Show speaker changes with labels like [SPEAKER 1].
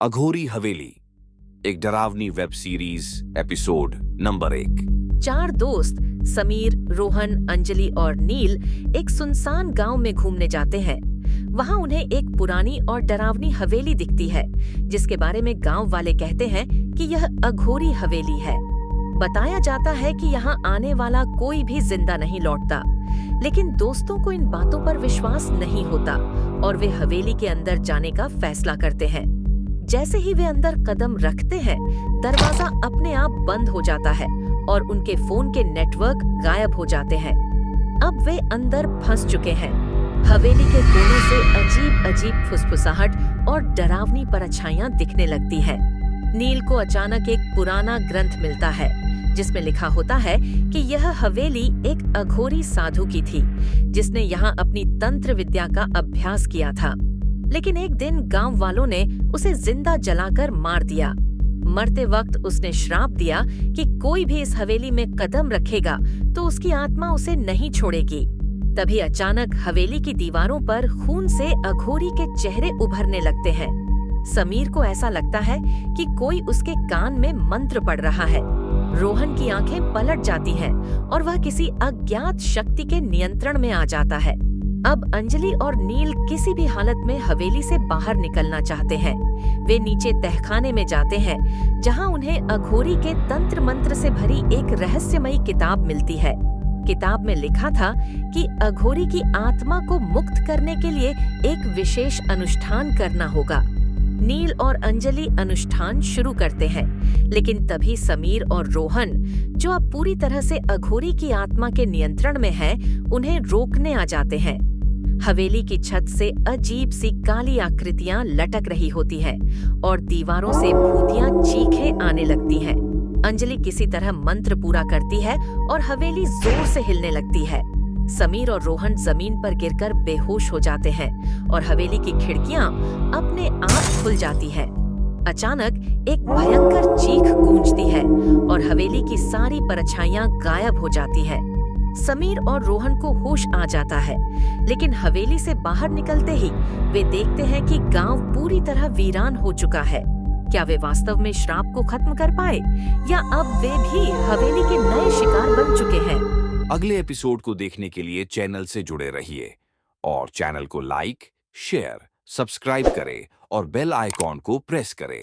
[SPEAKER 1] अघोरी हवेली, एक डरावनी web series, episode number 1।
[SPEAKER 2] 4 दोस्त समीर, रोहन, अंजलि और नील एक सुनसान गांव में घूमने जाते हैं। वहां उन्हें एक पुरानी और डरावनी हवेली दिखती है, जिसके बारे में गांव वाले कहते हैं कि यह अघोरी हवेली है। बताया जाता है कि यहाँ आने वाला कोई भी जिंदा नहीं लौटता, लेकिन दोस्तों को इन बातों पर विश्वास नहीं होता और वे हवेली के अंदर जाने का फैसला करते हैं। जैसे ही वे अंदर कदम रखते हैं, दरवाजा अपने आप बंद हो जाता है और उनके फोन के नेटवर्क गायब हो जाते हैं। अब वे अंदर फंस चुके हैं। हवेली के कोनों से अजीब अजीब फुसफुसाहट और डरावनी परछाइयां दिखने लगती हैं। नील को अचानक एक पुराना ग्रंथ मिलता है, जिसमें लिखा होता है कि यह हवेली एक अघोरी साधु की थी, जिसने यहाँ अपनी तंत्र विद्या का अभ्यास किया था। लेकिन एक दिन गांव वालों ने उसे जिंदा जलाकर मार दिया। मरते वक्त उसने श्राप दिया कि कोई भी इस हवेली में कदम रखेगा तो उसकी आत्मा उसे नहीं छोड़ेगी। तभी अचानक हवेली की दीवारों पर खून से अघोरी के चेहरे उभरने लगते हैं। समीर को ऐसा लगता है कि कोई उसके कान में मंत्र पढ़ रहा है। रोहन की आंखें पलट जाती हैं और वह किसी अज्ञात शक्ति के नियंत्रण में आ जाता है। अब अंजलि और नील किसी भी हालत में हवेली से बाहर निकलना चाहते हैं। वे नीचे तहखाने में जाते हैं, जहां उन्हें अघोरी के तंत्र मंत्र से भरी एक रहस्यमयी किताब मिलती है। किताब में लिखा था कि अघोरी की आत्मा को मुक्त करने के लिए एक विशेष अनुष्ठान करना होगा। नील और अंजलि अनुष्ठान शुरू करते हैं, लेकिन तभी समीर और रोहन, जो अब पूरी तरह से अघोरी की आत्मा के नियंत्रण में है, उन्हें रोकने आ जाते हैं। हवेली की छत से अजीब सी काली आकृतियां लटक रही होती हैं और दीवारों से भूतियां चीखें आने लगती हैं। अंजलि किसी तरह मंत्र पूरा करती है और हवेली जोर से हिलने लगती है। समीर और रोहन जमीन पर गिरकर बेहोश हो जाते हैं और हवेली की खिड़कियां अपने आप खुल जाती हैं। अचानक एक भयंकर चीख गूंजती है और हवेली की सारी परछाइयां गायब हो जाती हैं। समीर और रोहन को होश आ जाता है, लेकिन हवेली से बाहर निकलते ही वे देखते हैं कि गांव पूरी तरह वीरान हो चुका है। क्या वे वास्तव में श्राप को खत्म कर पाए, या अब वे भी हवेली के नए शिकार बन चुके हैं?
[SPEAKER 1] अगले एपिसोड को देखने के लिए चैनल से जुड़े रहिए और चैनल को लाइक, शेयर, सब्सक्राइब करें और बेल आइकॉन को प्रेस करें।